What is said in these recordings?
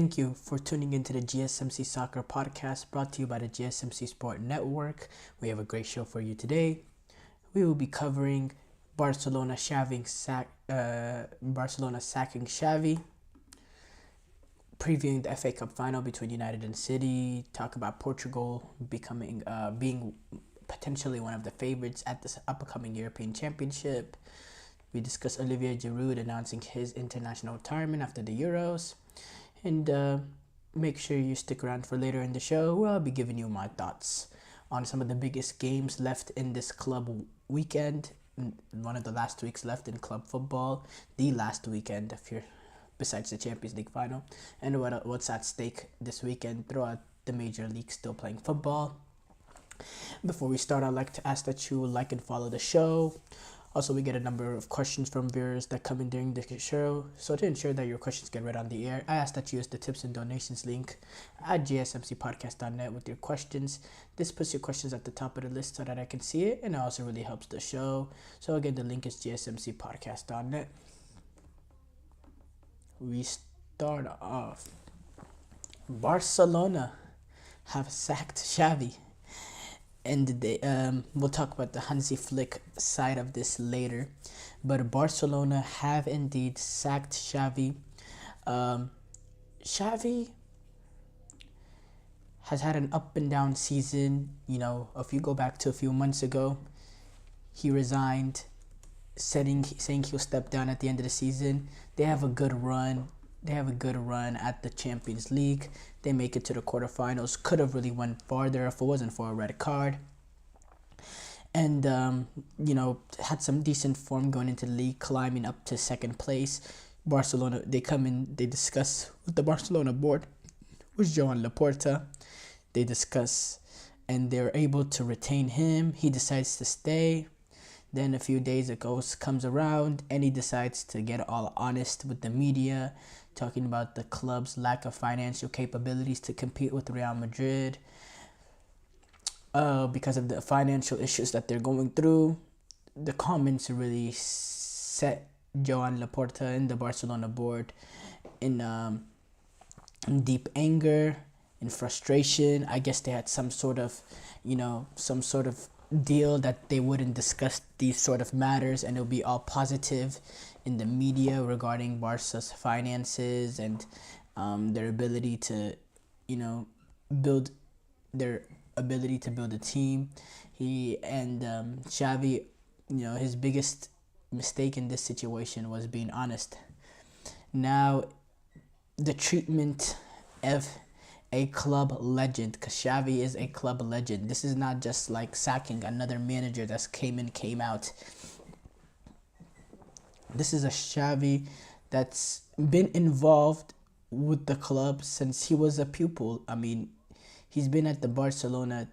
Thank you for tuning into the GSMC Soccer Podcast brought to you by the GSMC Sport Network. We have a great show for you today. We will be covering Barcelona sacking Xavi, previewing the FA Cup final between United and City, talk about Portugal being potentially one of the favorites at this upcoming European Championship. We discuss Olivier Giroud announcing his international retirement after the Euros. And make sure you stick around for later in the show where I'll be giving you my thoughts on some of the biggest games left in this club weekend. One of the last weeks left in club football. The last weekend, besides the Champions League final. And what's at stake this weekend throughout the major leagues still playing football. Before we start, I'd like to ask that you like and follow the show. Also, we get a number of questions from viewers that come in during the show. So to ensure that your questions get read on the air, I ask that you use the tips and donations link at gsmcpodcast.net with your questions. This puts your questions at the top of the list so that I can see it, and it also really helps the show. So again, the link is gsmcpodcast.net. We start off. Barcelona have sacked Xavi. And we'll talk about the Hansi Flick side of this later. But Barcelona have indeed sacked Xavi. Xavi has had an up and down season. You know, if you go back to a few months ago, he resigned, saying he'll step down at the end of the season. They have a good run. They have a good run at the Champions League. They make it to the quarterfinals. Could have really went farther if it wasn't for a red card. And, had some decent form going into the league, climbing up to second place. Barcelona, they come in, they discuss with the Barcelona board, with Joan Laporta. They discuss, and they're able to retain him. He decides to stay. Then a few days ago comes around, and he decides to get all honest with the media, talking about the club's lack of financial capabilities to compete with Real Madrid because of the financial issues that they're going through. The comments really set Joan Laporta and the Barcelona board in deep anger, in frustration. I guess they had some sort of deal that they wouldn't discuss these sort of matters, and it'll be all positive in the media regarding Barca's finances and their ability to build a team. Xavi, his biggest mistake in this situation was being honest. Now, the treatment of a club legend, because Xavi is a club legend. This is not just like sacking another manager that's came in, came out. This is a Xavi that's been involved with the club since he was a pupil. I mean, he's been at the Barcelona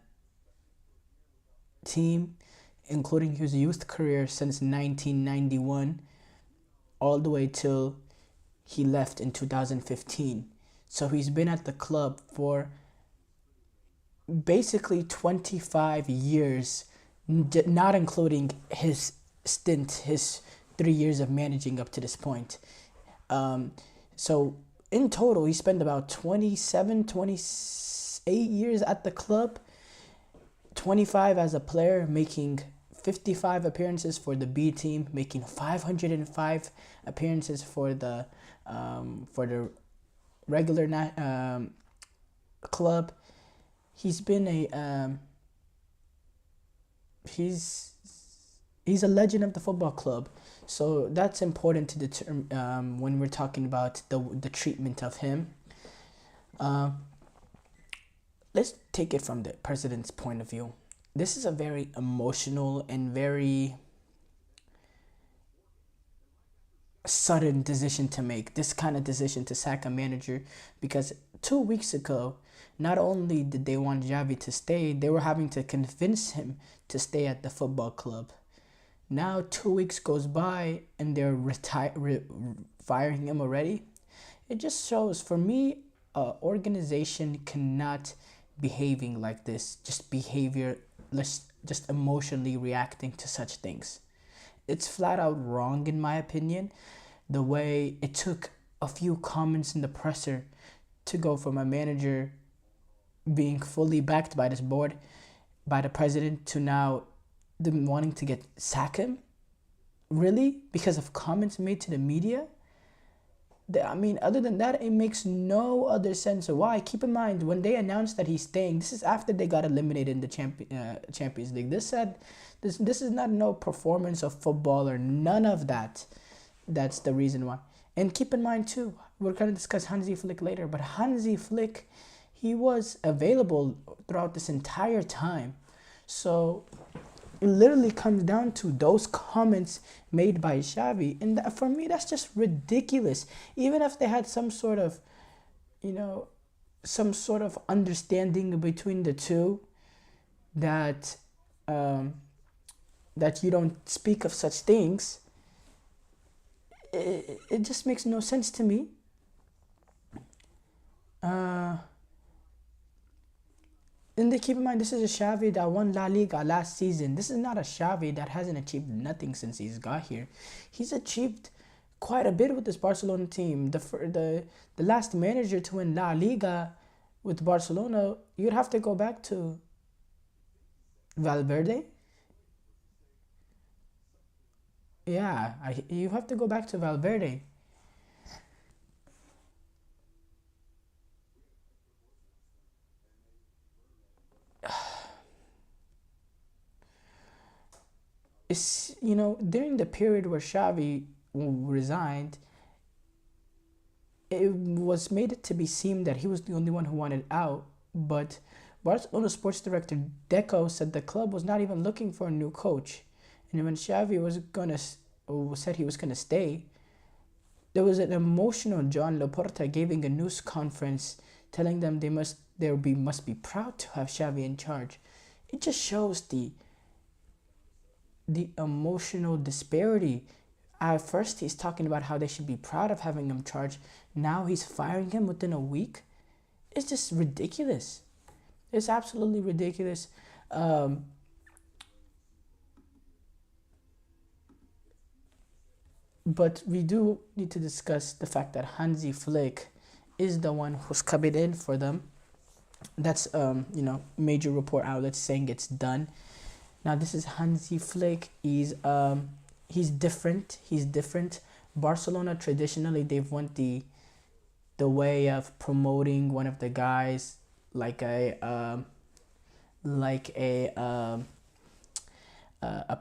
team, including his youth career since 1991, all the way till he left in 2015. So he's been at the club for basically 25 years, not including his stint, his 3 years of managing up to this point. So in total, he spent about 28 years at the club, 25 as a player, making 55 appearances for the B team, making 505 appearances for the regular club. He's been he's a legend of the football club, so that's important to determine when we're talking about the treatment of him. Let's take it from the president's point of view. This is a very emotional and very sudden decision to make, this kind of decision to sack a manager, because 2 weeks ago, not only did they want Xavi to stay, they were having to convince him to stay at the football club. Now 2 weeks goes by and they're firing him already. It just shows, for me, organization cannot behaving like this, just emotionally reacting to such things. It's flat out wrong, in my opinion, the way it took a few comments in the presser to go from a manager being fully backed by this board, by the president, to now them wanting to sack him? Really? Because of comments made to the media? I mean, other than that, it makes no other sense. So why? Keep in mind, when they announced that he's staying, this is after they got eliminated in the Champions League. This is not no performance of football or none of that. That's the reason why. And keep in mind too, we're going to discuss Hansi Flick later, but Hansi Flick, he was available throughout this entire time. So it literally comes down to those comments made by Xavi. And for me, that's just ridiculous. Even if they had some sort of, some sort of understanding between the two, that that you don't speak of such things, it just makes no sense to me. And they keep in mind, this is a Xavi that won La Liga last season. This is not a Xavi that hasn't achieved nothing since he's got here. He's achieved quite a bit with this Barcelona team. The last manager to win La Liga with Barcelona, you'd have to go back to Valverde. Yeah, you have to go back to Valverde. It's, during the period where Xavi resigned, it was made it to be seem that he was the only one who wanted out. But Barcelona sports director Deco said the club was not even looking for a new coach. And when Xavi said he was gonna stay, there was an emotional John Laporta giving a news conference telling them must be proud to have Xavi in charge. It just shows the emotional disparity. At first, he's talking about how they should be proud of having him in charge. Now he's firing him within a week. It's just ridiculous. It's absolutely ridiculous. But we do need to discuss the fact that Hansi Flick is the one who's coming in for them. That's major report outlets saying it's done. Now this is Hansi Flick. He's different. He's different. Barcelona traditionally they've went the way of promoting one of the guys like a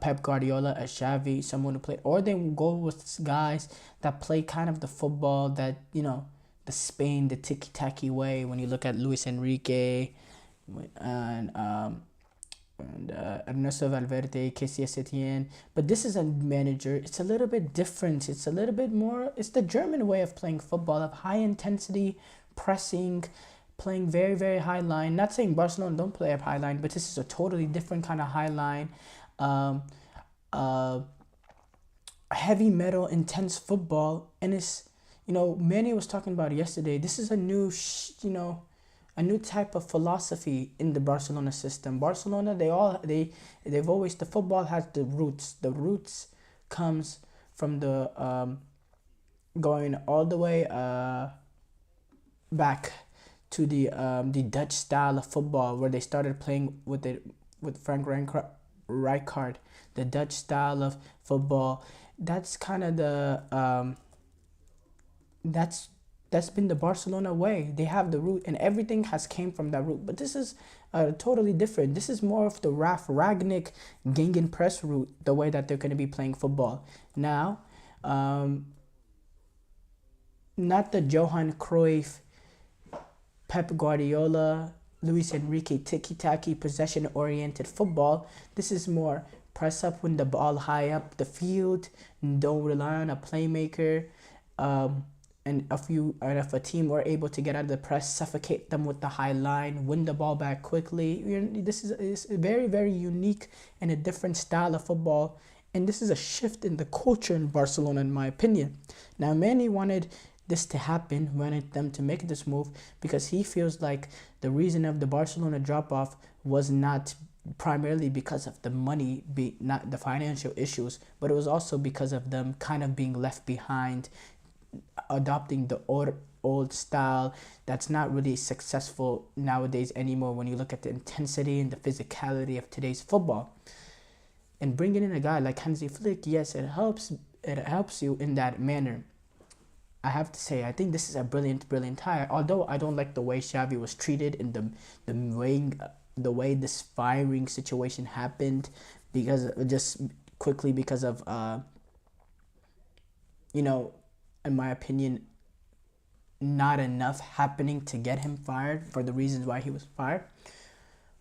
Pep Guardiola, a Xavi, someone who played, or they go with guys that play kind of the football that the Spain, the tiki-taki way. When you look at Luis Enrique and Ernesto Valverde, Casey Setien. But this is a manager. It's a little bit different. It's a little bit more. It's the German way of playing football, of high intensity, pressing, playing very, very high line. Not saying Barcelona don't play a high line, but this is a totally different kind of high line. Heavy metal, intense football. And it's, Manny was talking about it yesterday. This is a new, a new type of philosophy in the Barcelona system. Barcelona, they've always, the football has the roots. The roots comes from the going all the way back to the Dutch style of football, where they started playing with Frank Rijkaard. The Dutch style of football. That's kind of the that's been the Barcelona way. They have the root, and everything has came from that root. But this is totally different. This is more of the Ralf Ragnick Gegenpress route, the way that they're going to be playing football. Now, not the Johan Cruyff, Pep Guardiola, Luis Enrique tiki-taki, possession-oriented football. This is more press up, win the ball high up the field, don't rely on a playmaker. And if a team were able to get out of the press, suffocate them with the high line, win the ball back quickly. This is a very, very unique and a different style of football. And this is a shift in the culture in Barcelona, in my opinion. Now, Manny wanted this to happen, wanted them to make this move, because he feels like the reason of the Barcelona drop-off was not primarily because of the money, not the financial issues, but it was also because of them kind of being left behind, adopting the old style that's not really successful nowadays anymore when you look at the intensity and the physicality of today's football. And bringing in a guy like Hansi Flick, yes, it helps you in that manner. I have to say, I think this is a brilliant hire. Although I don't like the way Xavi was treated and the way this firing situation happened, because of in my opinion, not enough happening to get him fired for the reasons why he was fired.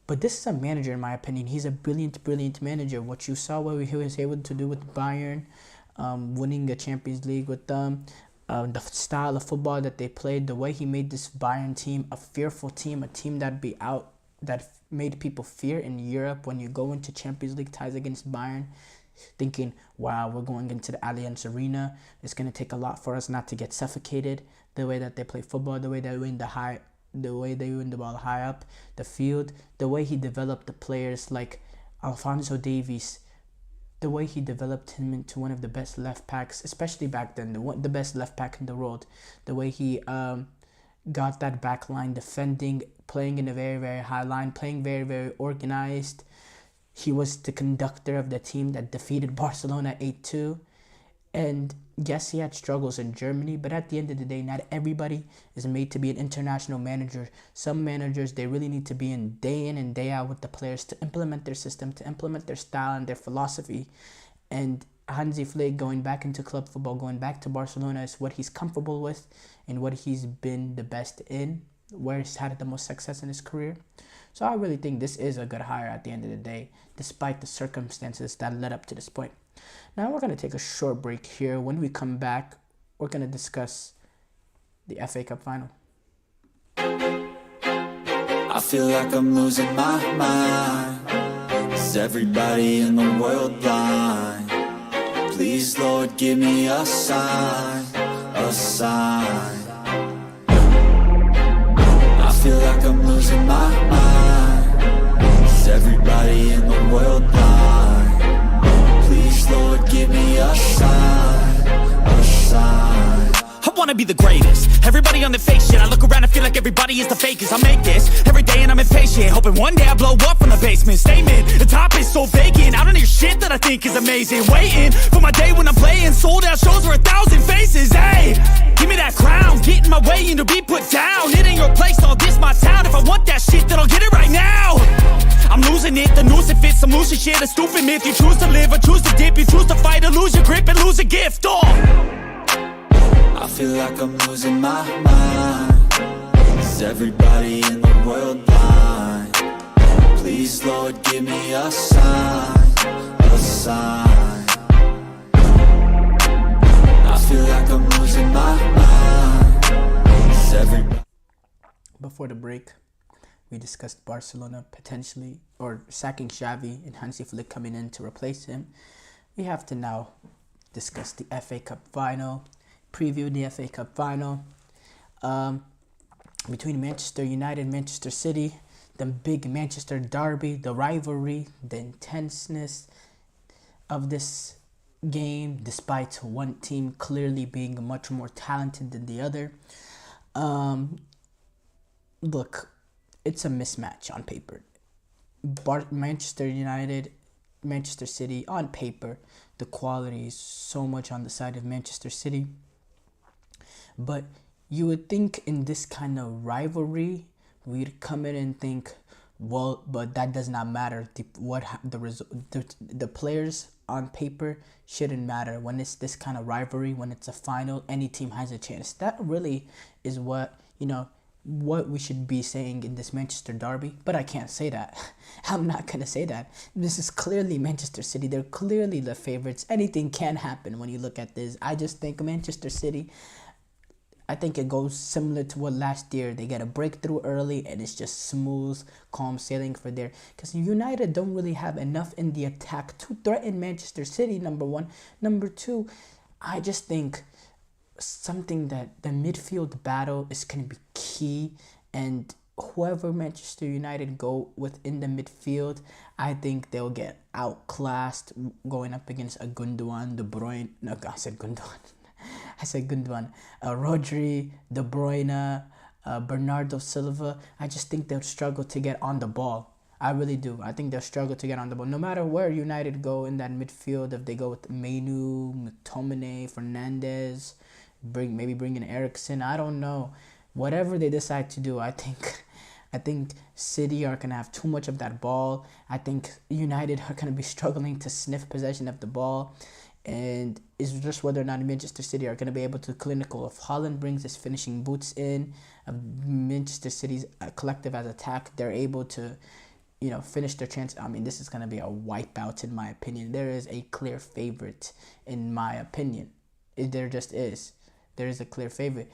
But this is a manager, in my opinion. He's a brilliant manager. What you saw, what he was able to do with Bayern, winning the Champions League with them, the style of football that they played, the way he made this Bayern team a fearful team, a team that made people fear in Europe when you go into Champions League ties against Bayern, thinking, wow, we're going into the Allianz Arena. It's going to take a lot for us not to get suffocated. The way that they play football, the way they win the ball high up the field, the way he developed the players like Alphonso Davies, the way he developed him into one of the best left backs, especially back then, the best left back in the world, the way he got that back line defending, playing in a very high line, playing very organized. He was the conductor of the team that defeated Barcelona 8-2. And yes, he had struggles in Germany, but at the end of the day, not everybody is made to be an international manager. Some managers, they really need to be in and day out with the players to implement their system, to implement their style and their philosophy. And Hansi Flick, going back into club football, going back to Barcelona, is what he's comfortable with and what he's been the best in, where he's had the most success in his career. So I really think this is a good hire at the end of the day, despite the circumstances that led up to this point. Now we're going to take a short break here. When we come back, we're going to discuss the FA Cup final. I feel like I'm losing my mind. Is everybody in the world blind? Please, Lord, give me a sign, a sign. I feel like I'm losing my mind. Is everybody in the world blind? Please, Lord, give me a sign, a sign. I wanna be the greatest. Everybody on the fake shit. I look around and feel like everybody is the fakest. I make this every day and I'm impatient, hoping one day I blow up from the basement. Statement, the top is so vacant. I don't hear shit that I think is amazing. Waiting for my day when I'm playing sold out shows for 1,000 faces. Hey, give me that crown, get in my way and to be put down. It ain't your place, all this my town. If I want that shit, then I'll get it right now. I'm losing it, the noose it fits, some losing shit, a stupid myth. You choose to live or choose to dip, you choose to fight or lose your grip and lose a gift. I feel like I'm losing my mind. Is everybody in the world blind? Please, Lord, give me a sign, a sign. I feel like I'm losing my mind. Is everybody... Before the break, we discussed Barcelona potentially or sacking Xavi and Hansi Flick coming in to replace him. We have to now discuss the FA Cup final. Preview the FA Cup final between Manchester United and Manchester City, the big Manchester derby, the rivalry, the intenseness of this game, despite one team clearly being much more talented than the other. Look, it's a mismatch on paper. Manchester United, Manchester City, on paper, the quality is so much on the side of Manchester City. But you would think in this kind of rivalry, we'd come in and think, well, but that does not matter. The players on paper shouldn't matter. When it's this kind of rivalry, when it's a final, any team has a chance. That really is what we should be saying in this Manchester derby. But I can't say that. I'm not going to say that. This is clearly Manchester City. They're clearly the favorites. Anything can happen when you look at this. I just think Manchester City, I think it goes similar to what last year. They get a breakthrough early and it's just smooth, calm sailing for there. Because United don't really have enough in the attack to threaten Manchester City, number one. Number two, I just think something that the midfield battle is going to be key. And whoever Manchester United go within the midfield, I think they'll get outclassed going up against a Gundogan, De Bruyne. No, I said Gundogan. I said Gundogan, Rodri, De Bruyne, Bernardo Silva. I just think they'll struggle to get on the ball. I really do. I think they'll struggle to get on the ball. No matter where United go in that midfield, if they go with Mainu, McTominay, Fernandes, bring in Eriksen, I don't know. Whatever they decide to do, I think City are going to have too much of that ball. I think United are going to be struggling to sniff possession of the ball. And it's just whether or not Manchester City are going to be able to clinical. If Haaland brings his finishing boots in, Manchester City's collective as attack, they're able to, finish their chance. I mean, this is going to be a wipeout in my opinion. There is a clear favorite in my opinion. There just is. There is a clear favorite.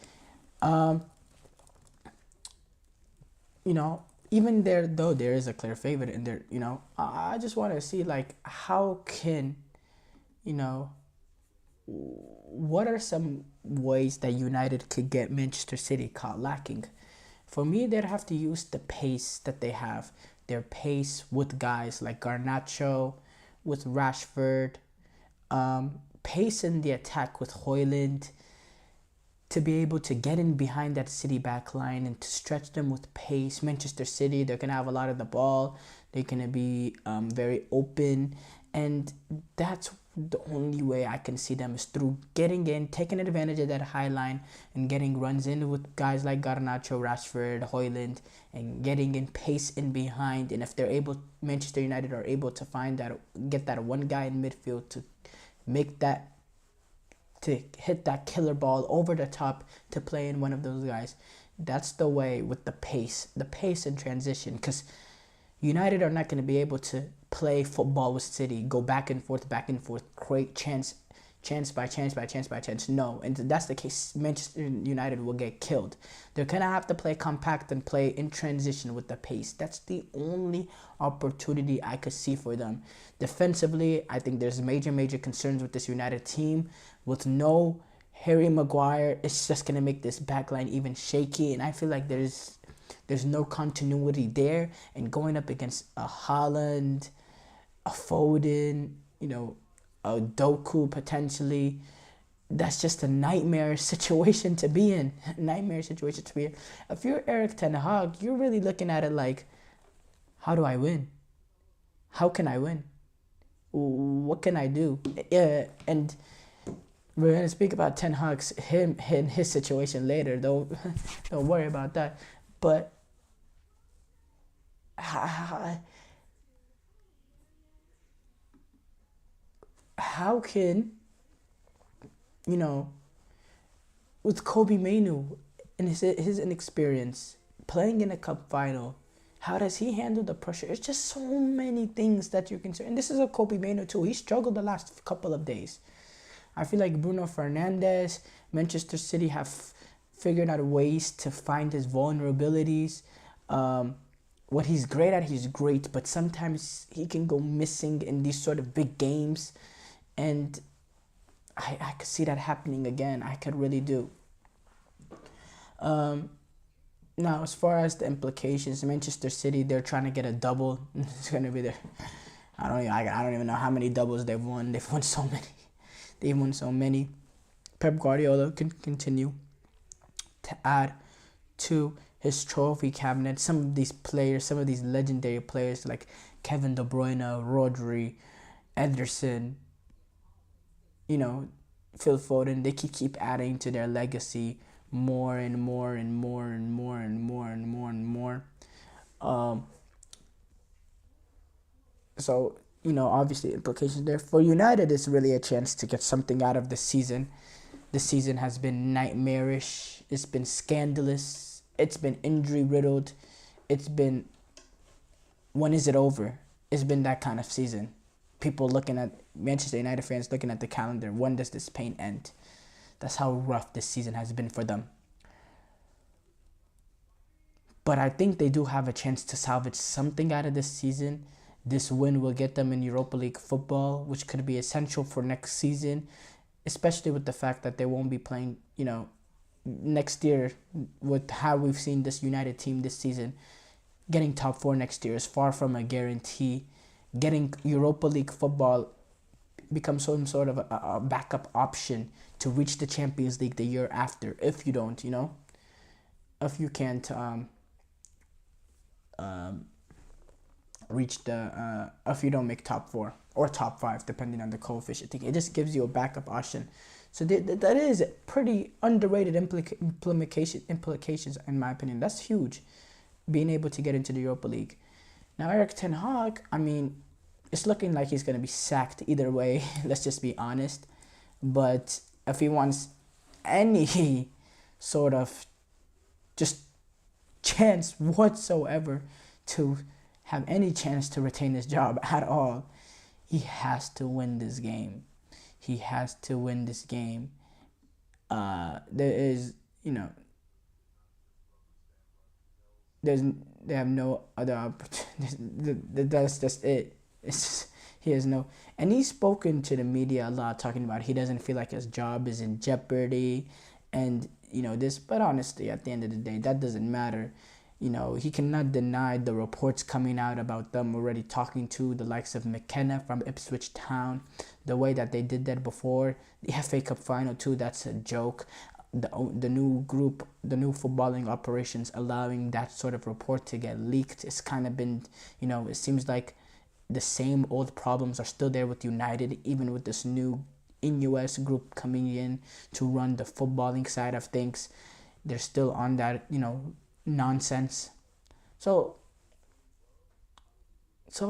Even there, though, there is a clear favorite in there, I just want to see, how can, what are some ways that United could get Manchester City caught lacking? For me, they'd have to use the pace that they have. Their pace with guys like Garnacho, with Rashford, pace in the attack with Højlund, to be able to get in behind that City back line and to stretch them with pace. Manchester City, they're going to have a lot of the ball. They're going to be very open. And that's the only way I can see them is through getting in, taking advantage of that high line and getting runs in with guys like Garnacho, Rashford, Højlund, and getting in pace in behind. And if they're able, Manchester United are able to get that one guy in midfield to hit that killer ball over the top to play in one of those guys. That's the way with the pace in transition, because United are not going to be able to play football with City, go back and forth, create chance by chance. No, and that's the case. Manchester United will get killed. They're going to have to play compact and play in transition with the pace. That's the only opportunity I could see for them. Defensively, I think there's major concerns with this United team. With no Harry Maguire, it's just going to make this backline even shaky, and I feel like there's no continuity there. And going up against a Haaland, a Foden, a Doku potentially, that's just a nightmare situation to be in. If you're Erik ten Hag, you're really looking at it like, how do I win? How can I win? What can I do? And we're going to speak about Ten Hag's, his situation later, though. Don't worry about that. But how can, with Kobe Mainu and his inexperience, playing in a cup final, how does he handle the pressure? It's just so many things that you're concerned. And this is a Kobe Mainu too. He struggled the last couple of days. I feel like Bruno Fernandes, Manchester City have figured out ways to find his vulnerabilities. What he's great at, he's great, but sometimes he can go missing in these sort of big games. And I could see that happening again. I could really do. Now, as far as the implications, Manchester City, they're trying to get a double. It's going to be there. I don't even know how many doubles they've won. They've won so many. Pep Guardiola can continue to add to his trophy cabinet some of these players, some of these legendary players like Kevin De Bruyne, Rodri, Ederson, Phil Foden. They keep adding to their legacy more and more. So, obviously implications there. For United, it's really a chance to get something out of this season. This season has been nightmarish. It's been scandalous. It's been injury-riddled. It's been, when is it over? It's been that kind of season. People looking at, Manchester United fans looking at the calendar, when does this pain end? That's how rough this season has been for them. But I think they do have a chance to salvage something out of this season. This win will get them in Europa League football, which could be essential for next season, especially with the fact that they won't be playing, next year. With how we've seen this United team this season, getting top 4 next year is far from a guarantee. Getting Europa League football become some sort of a backup option to reach the Champions League the year after if you don't, if you can't reach if you don't make top 4 or top 5 depending on the coefficient. It just gives you a backup option. So that is pretty underrated implications in my opinion. That's huge, being able to get into the Europa League. Now Erik ten Hag, I mean, it's looking like he's going to be sacked either way. Let's just be honest. But if he wants any sort of just chance whatsoever to have any chance to retain his job at all, he has to win this game. He has to win this game. There is, they have no other opportunities. That's just it. He has no, and he's spoken to the media a lot, talking about he doesn't feel like his job is in jeopardy, and this. But honestly, at the end of the day, that doesn't matter. He cannot deny the reports coming out about them already talking to the likes of McKenna from Ipswich Town, the way that they did that before the FA Cup final too. That's a joke. The new group, the new footballing operations allowing that sort of report to get leaked. It's kind of been, it seems like the same old problems are still there with United, even with this new in-US group coming in to run the footballing side of things. They're still on that, nonsense. So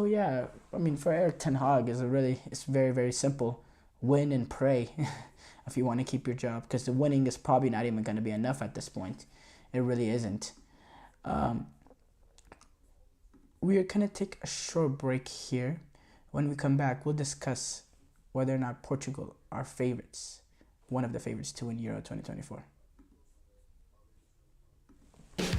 yeah, I mean, for Erik ten Hag, it's very, very simple. Win and pray if you want to keep your job, because the winning is probably not even going to be enough at this point. It really isn't. We are going to take a short break here. When we come back, we'll discuss whether or not Portugal are favorites, one of the favorites to win Euro 2024.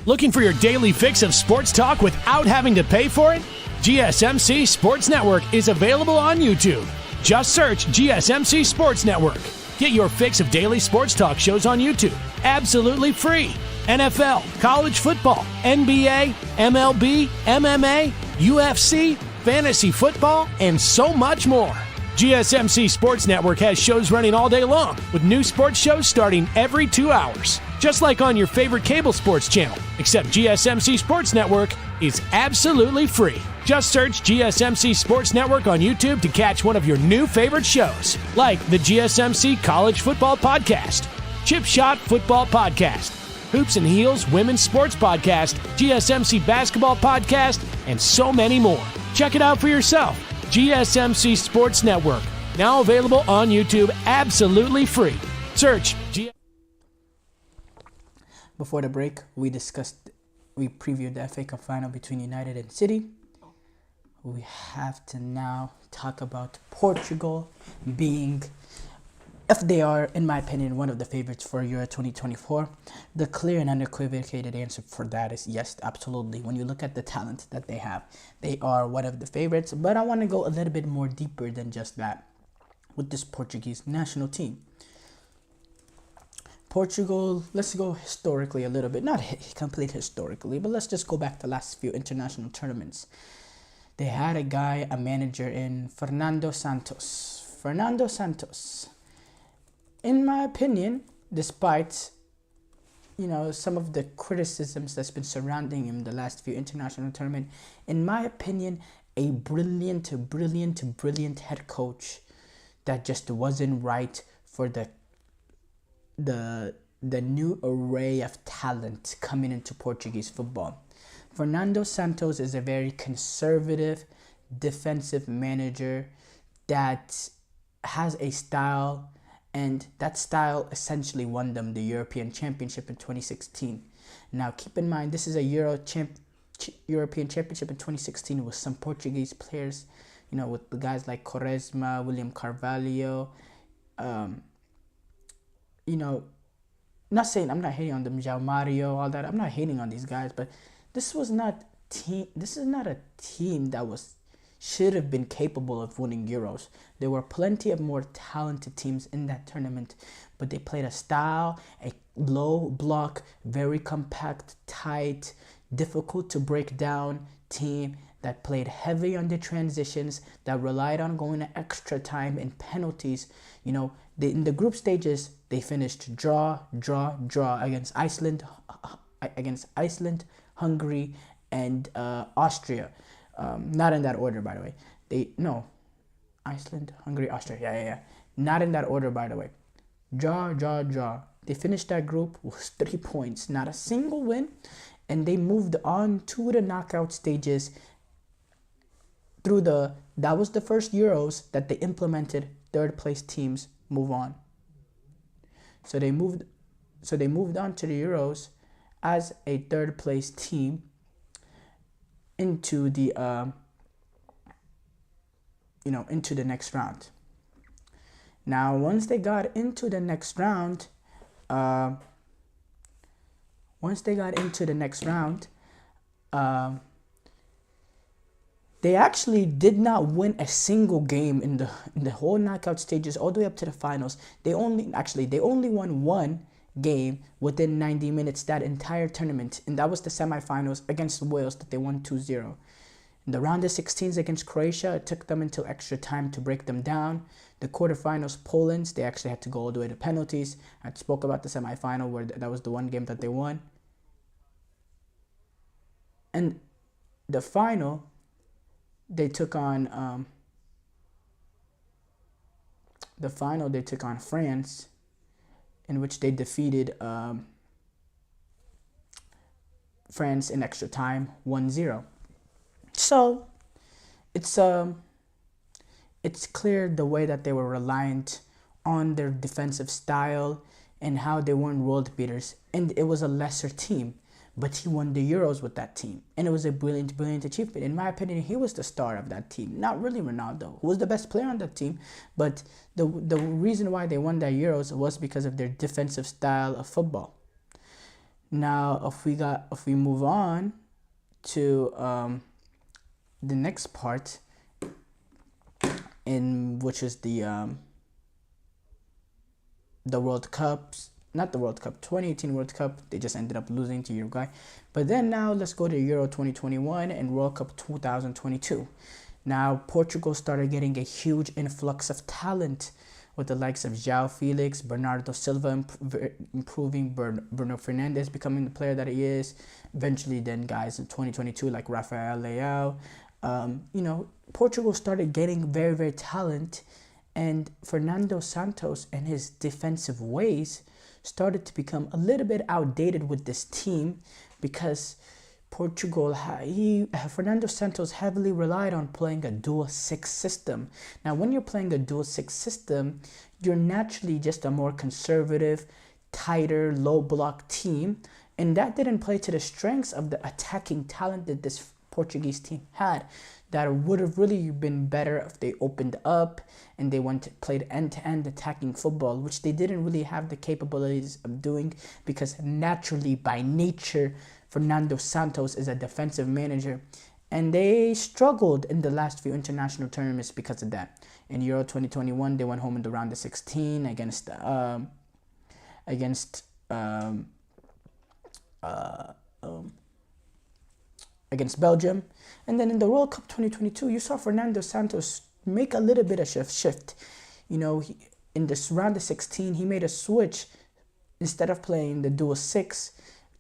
Looking for your daily fix of sports talk without having to pay for it? GSMC Sports Network is available on YouTube. Just search GSMC Sports Network. Get your fix of daily sports talk shows on YouTube, absolutely free. NFL, college football, NBA, MLB, MMA, UFC, fantasy football, and so much more. GSMC Sports Network has shows running all day long, with new sports shows starting every 2 hours. Just like on your favorite cable sports channel, except GSMC Sports Network is absolutely free. Just search GSMC Sports Network on YouTube to catch one of your new favorite shows, like the GSMC College Football Podcast, Chip Shot Football Podcast, Hoops and Heels Women's Sports Podcast, GSMC Basketball Podcast, and so many more. Check it out for yourself. GSMC Sports Network, now available on YouTube, absolutely free. Search Before the break, we previewed the FA Cup final between United and City. We have to now talk about Portugal being, if they are, in my opinion, one of the favorites for Euro 2024. The clear and unequivocated answer for that is yes, absolutely. When you look at the talent that they have, they are one of the favorites. But I want to go a little bit more deeper than just that with this Portuguese national team. Portugal, let's go historically a little bit, not complete historically, but let's just go back the last few international tournaments. They had a manager in Fernando Santos. In my opinion, despite some of the criticisms that's been surrounding him the last few international tournaments, in my opinion, a brilliant head coach that just wasn't right for the new array of talent coming into Portuguese football. Fernando Santos is a very conservative, defensive manager that has a style, and that style essentially won them the European Championship in 2016. Now, keep in mind, this is a European Championship in 2016 with some Portuguese players, with the guys like Quaresma, William Carvalho, not saying I'm not hating on them, João Mario, all that. I'm not hating on these guys, but this is not a team that should have been capable of winning Euros. There were plenty of more talented teams in that tournament, but they played a style, a low block, very compact, tight, difficult to break down team that played heavy on the transitions, that relied on going to extra time and penalties. In the group stages, they finished draw against Iceland, Hungary, and Austria. Not in that order, by the way. Iceland, Hungary, Austria. Yeah. Not in that order, by the way. Draw. They finished that group with 3 points, not a single win, and they moved on to the knockout stages. That was the first Euros that they implemented third place teams move on. So they moved on to the Euros as a third place team into the into the next round. Now, once they got into the next round, they actually did not win a single game in the whole knockout stages all the way up to the finals. They only won one game within 90 minutes that entire tournament, and that was the semifinals against Wales that they won 2-0. In the round of 16s against Croatia, it took them until extra time to break them down. The quarterfinals, Poland, they actually had to go all the way to penalties. I spoke about the semifinal where that was the one game that they won. And the final, they took on France, in which they defeated France in extra time 1-0. So it's clear the way that they were reliant on their defensive style and how they weren't world beaters. And it was a lesser team, but he won the Euros with that team. And it was a brilliant achievement. In my opinion, he was the star of that team. Not really Ronaldo, who was the best player on that team. But the reason why they won that Euros was because of their defensive style of football. Now, if we move on to the next part, which is the World Cups, not the World Cup, 2018 World Cup. They just ended up losing to Uruguay. But then now let's go to Euro 2021 and World Cup 2022. Now Portugal started getting a huge influx of talent with the likes of João Felix, Bernardo Silva improving, Bruno Fernandes becoming the player that he is. Eventually then guys in 2022 like Rafael Leao. Portugal started getting very, very talented, and Fernando Santos and his defensive ways started to become a little bit outdated with this team because Fernando Santos heavily relied on playing a dual 6 system. Now, when you're playing a dual 6 system, you're naturally just a more conservative, tighter, low block team, and that didn't play to the strengths of the attacking talent that this Portuguese team had. That would have really been better if they opened up and they played end-to-end attacking football, which they didn't really have the capabilities of doing because naturally, by nature, Fernando Santos is a defensive manager. And they struggled in the last few international tournaments because of that. In Euro 2021, they went home in the round of 16 against Belgium. And then in the World Cup 2022, you saw Fernando Santos make a little bit of shift. In this round of 16, he made a switch. Instead of playing the dual 6,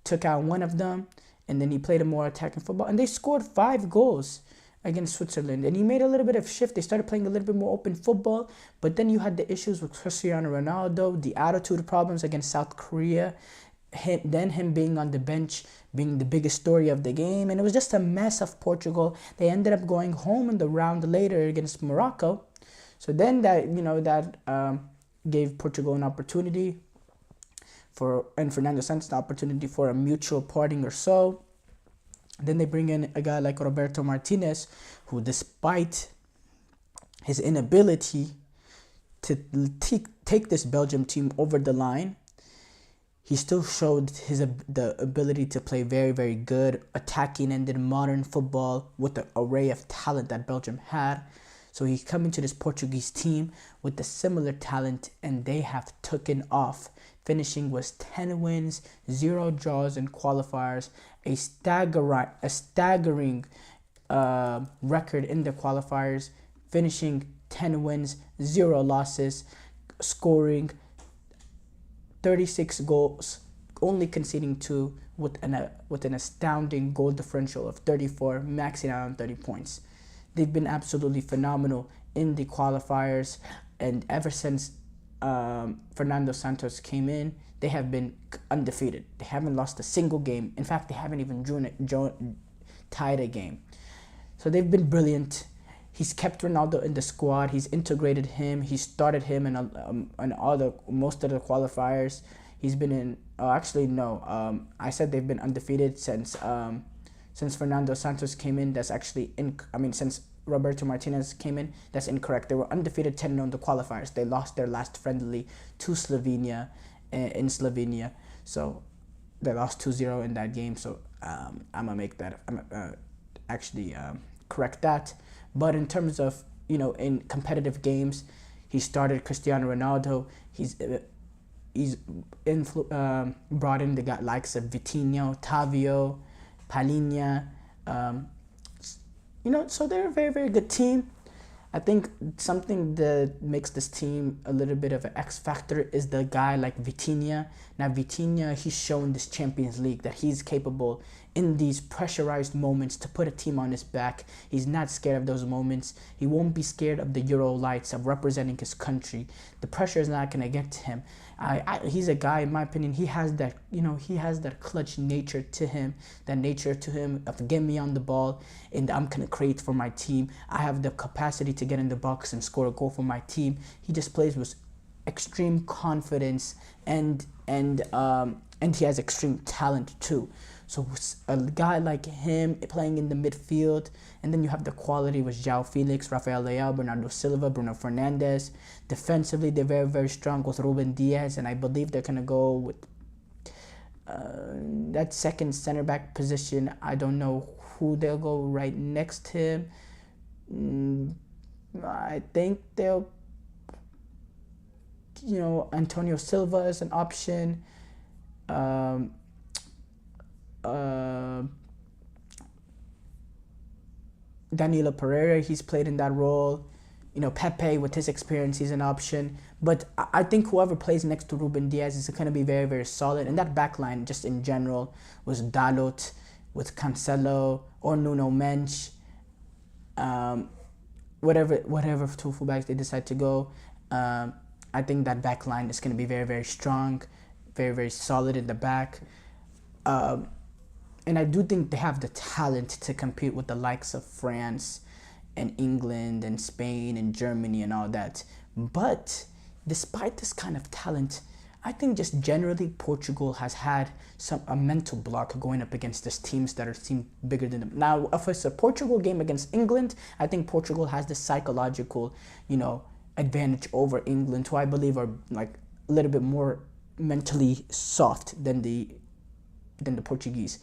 took out one of them, and then he played a more attacking football. And they scored 5 goals against Switzerland. And he made a little bit of shift. They started playing a little bit more open football. But then you had the issues with Cristiano Ronaldo, the attitude problems against South Korea, then him being on the bench, being the biggest story of the game. And it was just a mess of Portugal. They ended up going home in the round later against Morocco. So then that gave Portugal an opportunity and Fernando Santos an opportunity for a mutual parting or so. Then they bring in a guy like Roberto Martinez, who despite his inability to take this Belgium team over the line, he still showed the ability to play very, very good attacking and in modern football with the array of talent that Belgium had. So he's coming to this Portuguese team with the similar talent, and they have taken off, finishing with 10 wins, 0 draws in qualifiers, a staggering record in the qualifiers, finishing 10 wins, 0 losses, scoring 36 goals, only conceding 2, with an astounding goal differential of 34, maxing out on 30 points. They've been absolutely phenomenal in the qualifiers, and ever since Fernando Santos came in, they have been undefeated. They haven't lost a single game. In fact, they haven't even tied a game. So they've been brilliant. He's kept Ronaldo in the squad. He's integrated him. He started him in most of the qualifiers. He's been in. I said they've been undefeated since Fernando Santos came in. That's actually since Roberto Martinez came in. That's incorrect. They were undefeated 10-0 in the qualifiers. They lost their last friendly to Slovenia in Slovenia. So they lost 2-0 in that game. So I'm gonna make that. Correct that. But in terms of, in competitive games, he started Cristiano Ronaldo. He's brought in the likes of Vitinho, Tavio, Palinha. So they're a very, very good team. I think something that makes this team a little bit of an X factor is the guy like Vitinha. Now Vitinha, he's shown this Champions League that he's capable in these pressurized moments to put a team on his back. He's not scared of those moments. He won't be scared of the Euro lights, of representing his country. The pressure is not going to get to him. He's a guy, in my opinion, he has that, he has that clutch nature to him, of get me on the ball and I'm going to create for my team. I have the capacity to get in the box and score a goal for my team. He just plays with extreme confidence and he has extreme talent too. So a guy like him playing in the midfield, and then you have the quality with João Felix, Rafael Leao, Bernardo Silva, Bruno Fernandes. Defensively, they're very, very strong with Ruben Diaz, and I believe they're going to go with that second center back position. I don't know who they'll go right next to him. I think they'll, Antonio Silva is an option. Danilo Pereira, he's played in that role. Pepe, with his experience, he's an option. But I think whoever plays next to Ruben Diaz is going to be very, very solid. And that back line, just in general, was Dalot, with Cancelo, or Nuno Mensch. Whatever two fullbacks they decide to go. I think that back line is going to be very, very strong, very, very solid in the back. And I do think they have the talent to compete with the likes of France and England and Spain and Germany and all that. But despite this kind of talent, I think just generally Portugal has had a mental block going up against these teams that seem bigger than them. Now, if it's a Portugal game against England, I think Portugal has the psychological, advantage over England, who I believe are like a little bit more mentally soft than the Portuguese.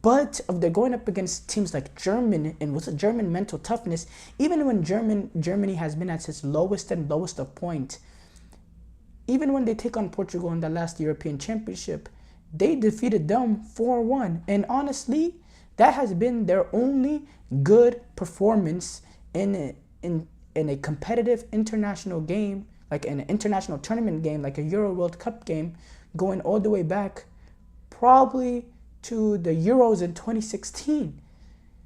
But if they're going up against teams like Germany, and with a German mental toughness, even when Germany has been at its lowest of point, even when they take on Portugal in the last European Championship, they defeated them 4-1. And honestly, that has been their only good performance in a competitive international game, like an international tournament game, like a Euro World Cup game, going all the way back probably to the Euros in 2016.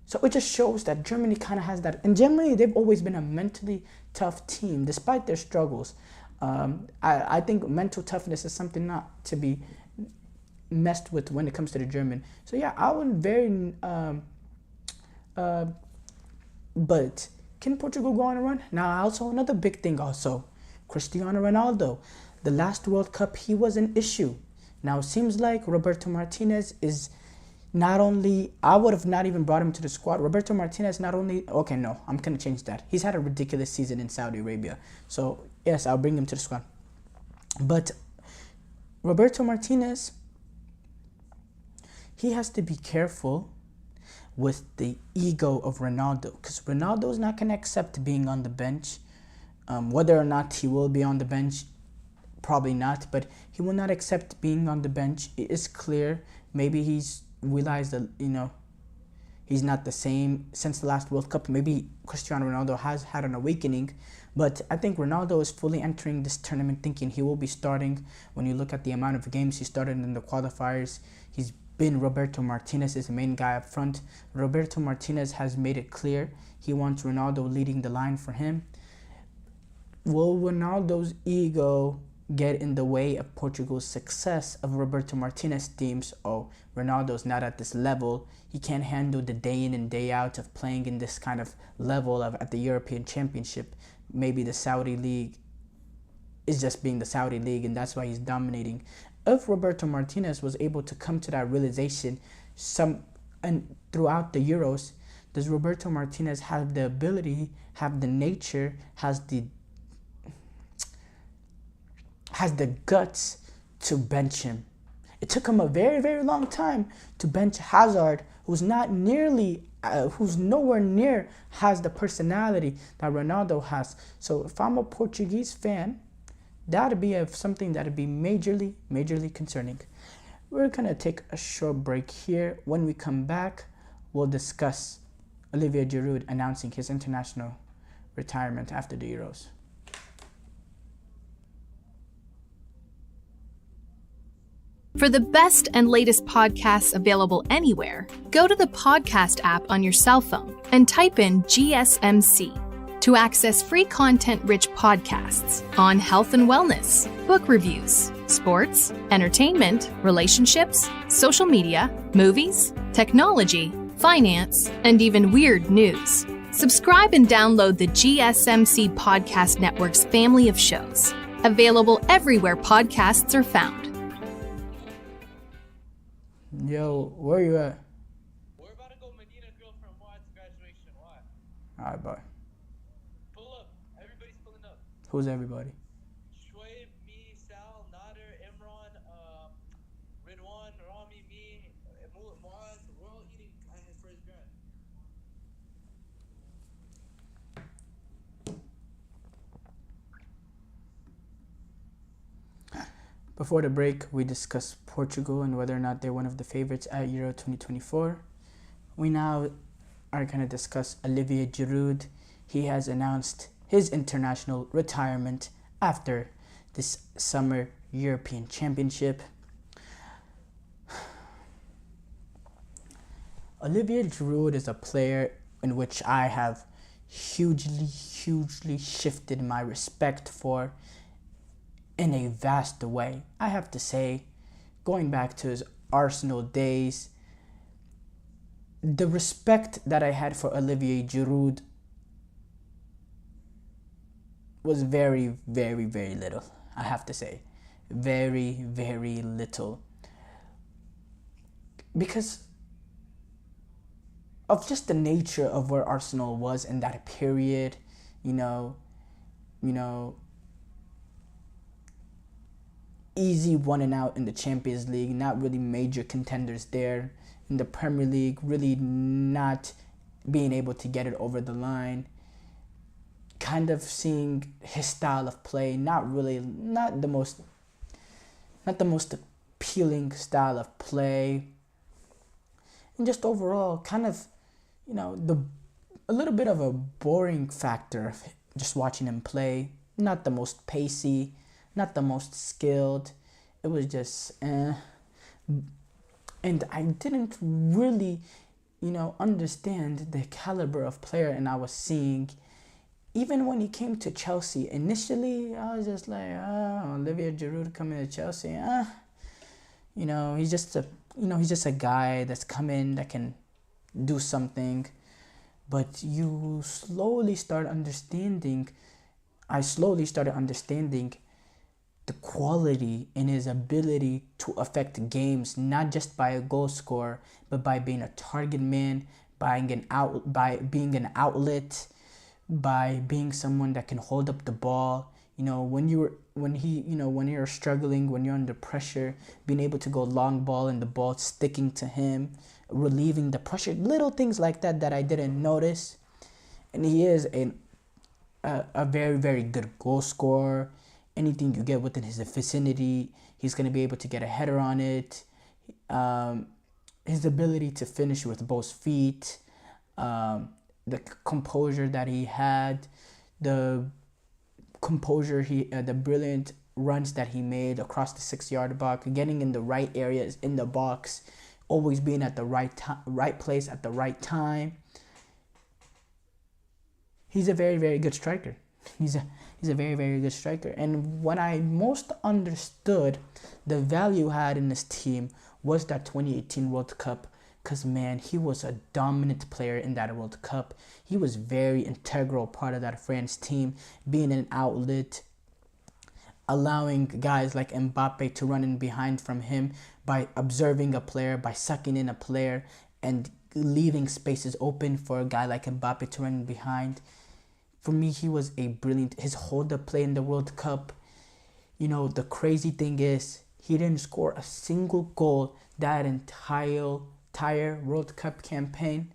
So it just shows that Germany kind of has that. And Germany, they've always been a mentally tough team, despite their struggles. I think mental toughness is something not to be messed with when it comes to the German. So yeah, I would very... but can Portugal go on a run? Now, also another big thing also, Cristiano Ronaldo. The last World Cup, he was an issue. Now, it seems like Roberto Martinez is not only... I would have not even brought him to the squad. Roberto Martinez not only... Okay, no, I'm going to change that. He's had a ridiculous season in Saudi Arabia. So, yes, I'll bring him to the squad. But Roberto Martinez, he has to be careful with the ego of Ronaldo, because Ronaldo is not going to accept being on the bench. Whether or not he will be on the bench, probably not, but he will not accept being on the bench. It is clear. Maybe he's realized that, He's not the same since the last World Cup. Maybe Cristiano Ronaldo has had an awakening, but I think Ronaldo is fully entering this tournament thinking he will be starting. When you look at the amount of games he started in the qualifiers, he's been Roberto Martinez's main guy up front. Roberto Martinez has made it clear he wants Ronaldo leading the line for him. Will Ronaldo's ego get in the way of Portugal's success of Roberto Martinez deems, oh, Ronaldo's not at this level. He can't handle the day in and day out of playing in this kind of level of at the European Championship. Maybe the Saudi League is just being the Saudi League, and that's why he's dominating. If Roberto Martinez was able to come to that realization and throughout the Euros, does Roberto Martinez have the ability, have the nature, has the guts to bench him? It took him a very, very long time to bench Hazard, who's nowhere near has the personality that Ronaldo has. So if I'm a Portuguese fan, that'd be something that'd be majorly concerning. We're gonna take a short break here. When we come back, we'll discuss Olivier Giroud announcing his international retirement after the Euros. For the best and latest podcasts available anywhere, go to the podcast app on your cell phone and type in GSMC to access free content-rich podcasts on health and wellness, book reviews, sports, entertainment, relationships, social media, movies, technology, finance, and even weird news. Subscribe and download the GSMC Podcast Network's family of shows, available everywhere podcasts are found. Yo, where you at? We're about to go Medina Grill for Muad's graduation. Why? Alright, bye. Pull up. Everybody's pulling up. Who's everybody? Shoaib, me, Sal, Nader, Imran, Ridwan, Rami, me, Muad. We're all eating at his first grad. Before the break, we discussed Portugal and whether or not they're one of the favorites at Euro 2024. We now are going to discuss Olivier Giroud. He has announced his international retirement after this summer European Championship. Olivier Giroud is a player in which I have hugely shifted my respect for in a vast way. I have to say, going back to his Arsenal days, the respect that I had for Olivier Giroud was very little. I have to say, very little, because of just the nature of where Arsenal was in that period. You know, easy 1 and out in the Champions League, not really major contenders there. In the Premier League, really not being able to get it over the line. Kind of seeing his style of play, not the most appealing style of play. And just overall, kind of, a little bit of a boring factor of just watching him play. Not the most pacey, not the most skilled. It was just and I didn't really, understand the caliber of player and I was seeing. Even when he came to Chelsea, initially I was just like, Olivier Giroud coming to Chelsea, he's just a guy that's come in that can do something. But you slowly start understanding. I slowly started understanding the quality in his ability to affect games, not just by a goal scorer, but by being a target man, by being an outlet, by being someone that can hold up the ball. When you're struggling, when you're under pressure, being able to go long ball and the ball sticking to him, relieving the pressure, little things like that I didn't notice. And he is a very good goal scorer. Anything you get within his vicinity, he's going to be able to get a header on it. his ability to finish with both feet, the composure that he had, the brilliant runs that he made across the 6-yard box, getting in the right areas in the box, always being at the right place at the right time. He's a very, very good striker. He's a very, very good striker. And when I most understood the value had in this team was that 2018 World Cup, because, man, he was a dominant player in that World Cup. He was very integral part of that France team, being an outlet, allowing guys like Mbappe to run in behind from him by observing a player, by sucking in a player, and leaving spaces open for a guy like Mbappe to run in behind. For me, he was a brilliant, his hold-up play in the World Cup. You know, the crazy thing is, he didn't score a single goal that entire World Cup campaign,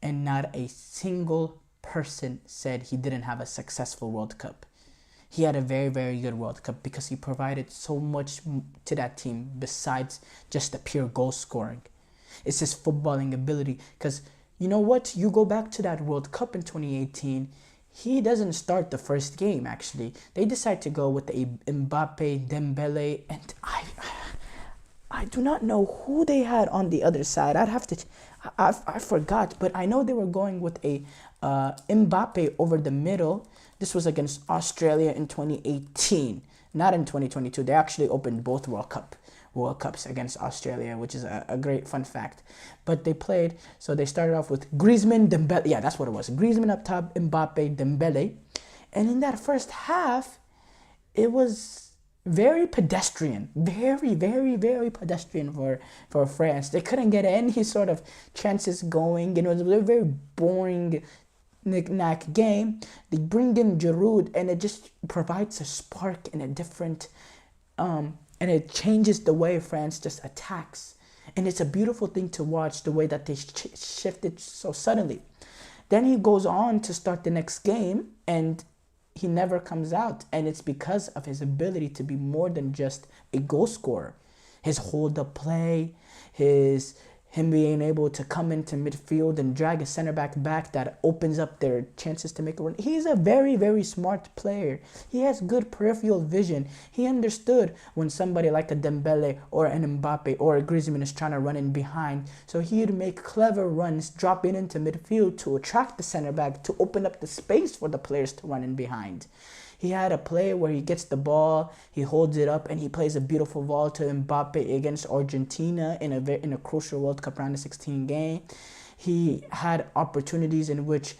and not a single person said he didn't have a successful World Cup. He had a very, very good World Cup because he provided so much to that team besides just the pure goal scoring. It's his footballing ability, because you know what? You go back to that World Cup in 2018, he doesn't start the first game, actually. They decide to go with a Mbappe, Dembele, and I do not know who they had on the other side. I forgot, but I know they were going with a Mbappe over the middle. This was against Australia in 2018, not in 2022. They actually opened both World Cups against Australia, which is a great fun fact. But they played, so they started off with Griezmann, Dembele. Yeah, that's what it was. Griezmann up top, Mbappe, Dembele. And in that first half, it was very pedestrian. Very, very, very pedestrian for France. They couldn't get any sort of chances going. It was a very boring knick-knack game. They bring in Giroud, and it just provides a spark and a different... and it changes the way France just attacks. And it's a beautiful thing to watch, the way that they shifted so suddenly. Then he goes on to start the next game, and he never comes out. And it's because of his ability to be more than just a goal scorer. His hold-up play, him being able to come into midfield and drag a center back that opens up their chances to make a run. He's a very, very smart player. He has good peripheral vision. He understood when somebody like a Dembele or an Mbappe or a Griezmann is trying to run in behind. So he'd make clever runs, dropping into midfield to attract the center back, to open up the space for the players to run in behind. He had a play where he gets the ball, he holds it up, and he plays a beautiful ball to Mbappe against Argentina in a crucial World Cup round of 16 game. He had opportunities in which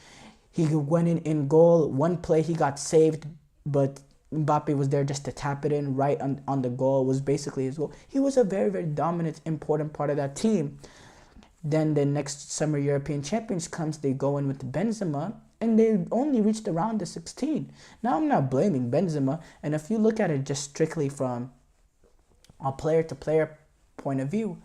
he went in goal. One play he got saved, but Mbappe was there just to tap it in right on the goal. It was basically his goal. He was a very, very dominant, important part of that team. Then the next summer European Champions comes, they go in with Benzema, and they only reached the round of 16. Now, I'm not blaming Benzema, and if you look at it just strictly from a player-to-player point of view,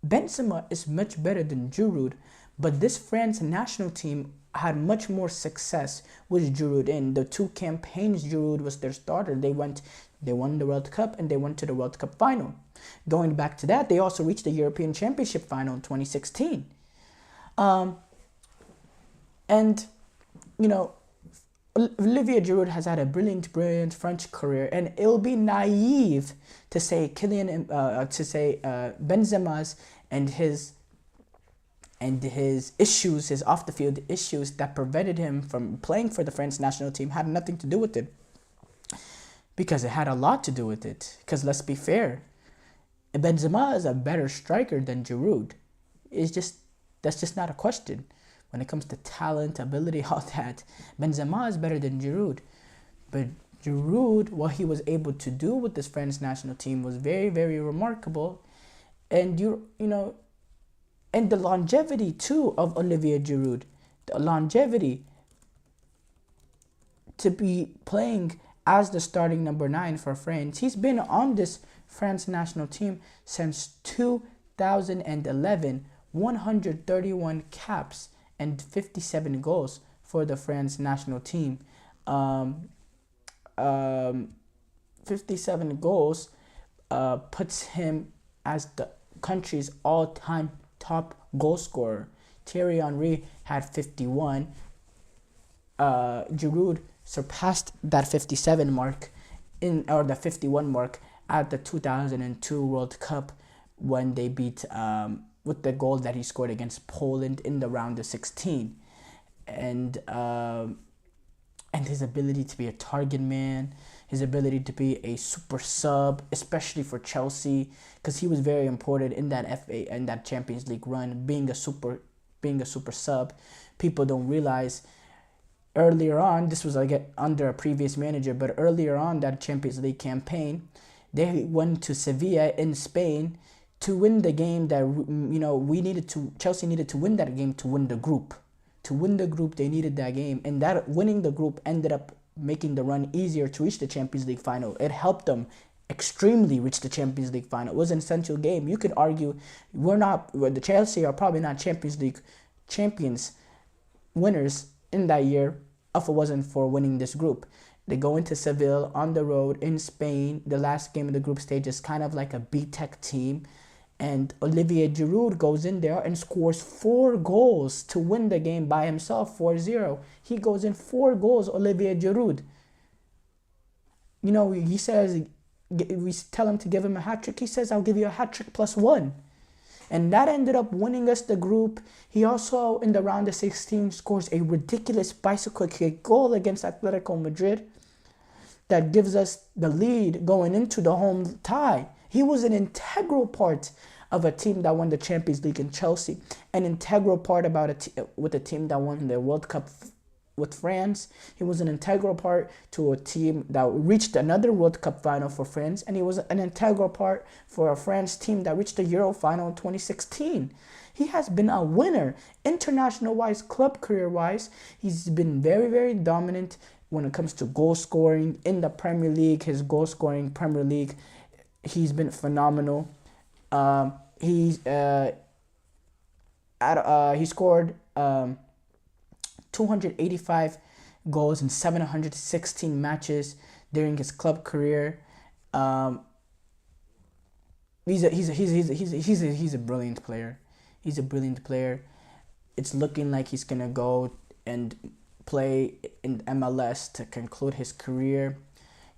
Benzema is much better than Giroud, but this France national team had much more success with Giroud. In the two campaigns, Giroud was their starter. They won the World Cup, and they went to the World Cup final. Going back to that, they also reached the European Championship final in 2016. And you know, Olivier Giroud has had a brilliant French career, and it'll be naive to say Benzema's and his issues, his off the field issues that prevented him from playing for the French national team had nothing to do with it. Because it had a lot to do with it. Because let's be fair, Benzema is a better striker than Giroud. That's just not a question. When it comes to talent, ability, all that, Benzema is better than Giroud. But Giroud, what he was able to do with this French national team was very, very remarkable. And and the longevity too of Olivier Giroud, the longevity to be playing as the starting number 9 for France. He's been on this France national team since 2011, 131 caps and 57 goals for the France national team. 57 goals puts him as the country's all-time top goal scorer. Thierry Henry had 51. Giroud surpassed that 57 mark the 51 mark at the 2002 World Cup when they beat with the goal that he scored against Poland in the round of 16. And his ability to be a target man, his ability to be a super sub, especially for Chelsea, because he was very important in that FA and that Champions League run, being a super sub. People don't realize earlier on, this was under a previous manager, but earlier on that Champions League campaign, they went to Sevilla in Spain to win the game that Chelsea needed to win that game to win the group. To win the group, they needed that game, and that winning the group ended up making the run easier to reach the Champions League final. It helped them extremely reach the Champions League final. It was an essential game. You could argue the Chelsea are probably not Champions League champions winners in that year if it wasn't for winning this group. They go into Seville on the road in Spain. The last game of the group stage is kind of like a B-Tech team. And Olivier Giroud goes in there and scores 4 goals to win the game by himself, 4-0. He goes in 4 goals, Olivier Giroud. He says, we tell him to give him a hat-trick. He says, I'll give you a hat-trick plus 1. And that ended up winning us the group. He also, in the round of 16, scores a ridiculous bicycle kick goal against Atletico Madrid that gives us the lead going into the home tie. He was an integral part of a team that won the Champions League in Chelsea, an integral part with a team that won the World Cup with France. He was an integral part to a team that reached another World Cup final for France, and he was an integral part for a France team that reached the Euro final in 2016. He has been a winner, international-wise, club career-wise. He's been very, very dominant when it comes to goal scoring in the Premier League. His goal scoring Premier League, he's been phenomenal. He scored 285 goals in 716 matches during his club career. He's a brilliant player. He's a brilliant player. It's looking like he's gonna go and play in MLS to conclude his career.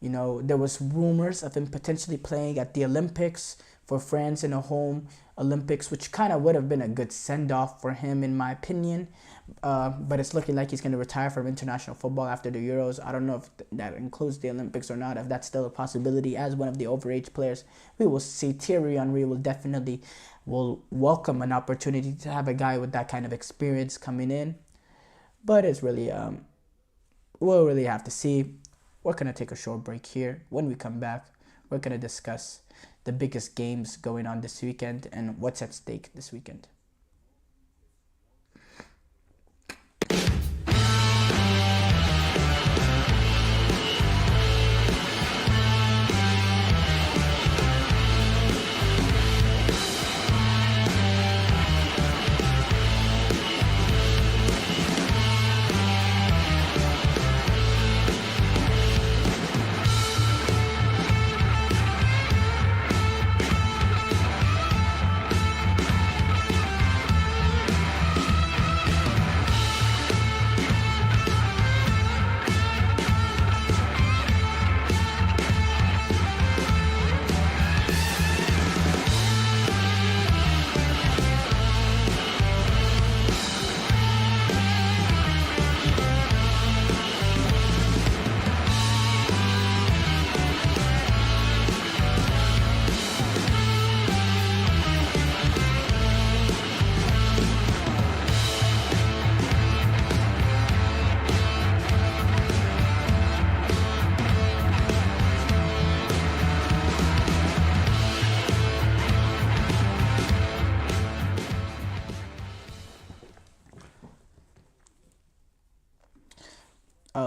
There was rumors of him potentially playing at the Olympics for France in a home Olympics, which kind of would have been a good send-off for him, in my opinion. But it's looking like he's going to retire from international football after the Euros. I don't know if that includes the Olympics or not, if that's still a possibility as one of the overage players. We will see. Thierry Henry will welcome an opportunity to have a guy with that kind of experience coming in. But it's really, we'll really have to see. We're going to take a short break here. When we come back, we're going to discuss the biggest games going on this weekend and what's at stake this weekend.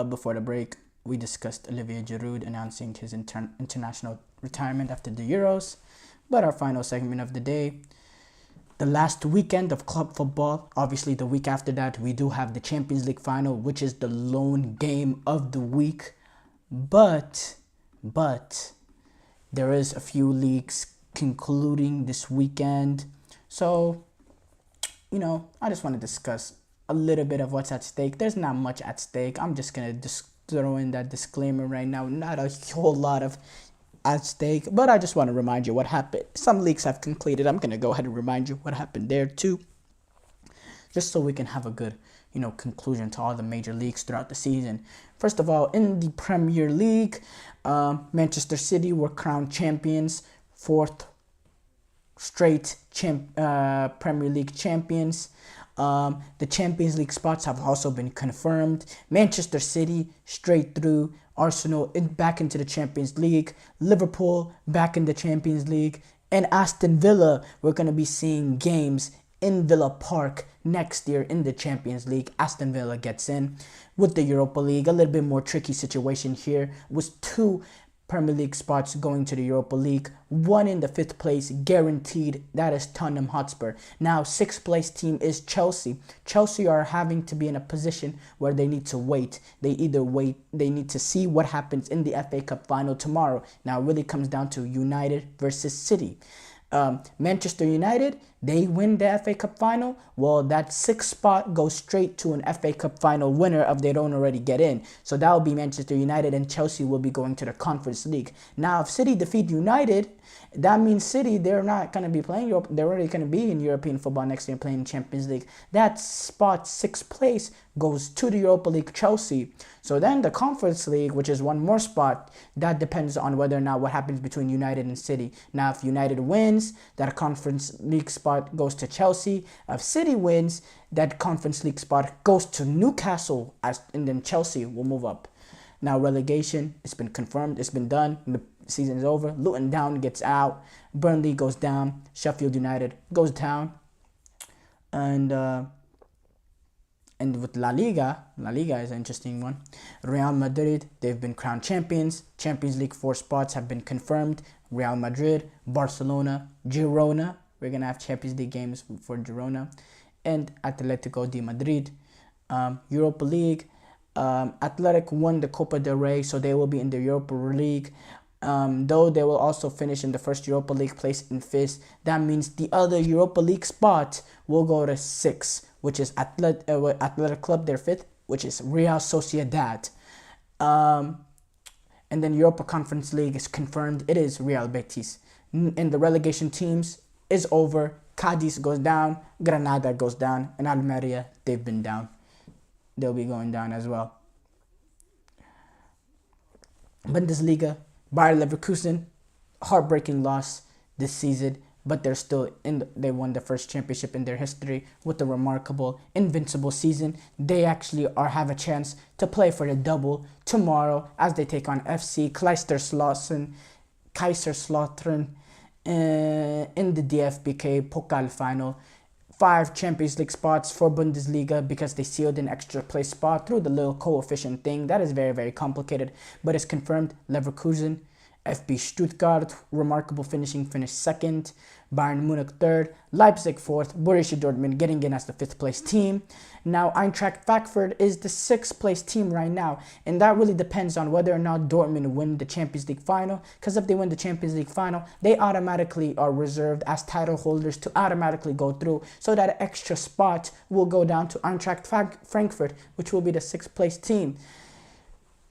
Before the break, we discussed Olivier Giroud announcing his international retirement after the Euros. But our final segment of the day, the last weekend of club football. Obviously, the week after that, we do have the Champions League final, which is the lone game of the week. But there is a few leagues concluding this weekend. So I just want to discuss a little bit of what's at stake. There's not much at stake. I'm just going to just throw in that disclaimer right now. Not a whole lot of at stake, but I just want to remind you what happened. Some leagues have concluded. I'm going to go ahead and remind you what happened there too, just so we can have a good, conclusion to all the major leagues throughout the season. First of all, in the Premier League, Manchester City were crowned champions, fourth straight Premier League champions. The Champions League spots have also been confirmed. Manchester City straight through. Arsenal back into the Champions League. Liverpool back in the Champions League. And Aston Villa, we're going to be seeing games in Villa Park next year in the Champions League. Aston Villa gets in. With the Europa League, a little bit more tricky situation here. With 2 Premier League spots going to the Europa League. 1 in the 5th place, guaranteed. That is Tottenham Hotspur. Now, 6th place team is Chelsea. Chelsea are having to be in a position where they need to wait. They need to see what happens in the FA Cup final tomorrow. Now, it really comes down to United versus City. Manchester United, they win the FA Cup final. Well, that 6th spot goes straight to an FA Cup final winner if they don't already get in. So that will be Manchester United, and Chelsea will be going to the Conference League. Now, if City defeat United, that means City, they're not going to be playing Europe. They're already going to be in European football next year playing Champions League. That spot, 6th place, goes to the Europa League, Chelsea. So then the Conference League, which is one more spot, that depends on whether or not what happens between United and City. Now, if United wins, that Conference League spot goes to Chelsea. If City wins, that Conference League spot goes to Newcastle, and then Chelsea will move up. Now, relegation, it's been confirmed, it's been done, the season is over. Luton Town gets out, Burnley goes down, Sheffield United goes down, and with La Liga is an interesting one. Real Madrid, they've been crowned champions. Champions League 4 spots have been confirmed. Real Madrid, Barcelona, Girona. We're going to have Champions League games for Girona. And Atletico de Madrid. Europa League, Athletic won the Copa del Rey, so they will be in the Europa League. Though they will also finish in the first Europa League place in 5th. That means the other Europa League spot will go to 6th, which is Athletic Club, their 5th, which is Real Sociedad. And then Europa Conference League is confirmed. It is Real Betis. And the relegation teams is over. Cadiz goes down, Granada goes down, and Almeria, they've been down. They'll be going down as well. Bundesliga, Bayer Leverkusen, heartbreaking loss this season, but they're still they won the first championship in their history with a remarkable, invincible season. They actually have a chance to play for the double tomorrow as they take on FC Kaiserslautern in the DFB Pokal final. 5 Champions League spots for Bundesliga because they sealed an extra place spot through the little coefficient thing. That is very, very complicated, but it's confirmed. Leverkusen, FB Stuttgart, remarkable finished 2nd. Bayern Munich 3rd, Leipzig 4th, Borussia Dortmund getting in as the 5th place team. Now Eintracht Frankfurt is the 6th place team right now, and that really depends on whether or not Dortmund win the Champions League final, because if they win the Champions League final, they automatically are reserved as title holders to automatically go through, so that extra spot will go down to Eintracht Frankfurt, which will be the 6th place team.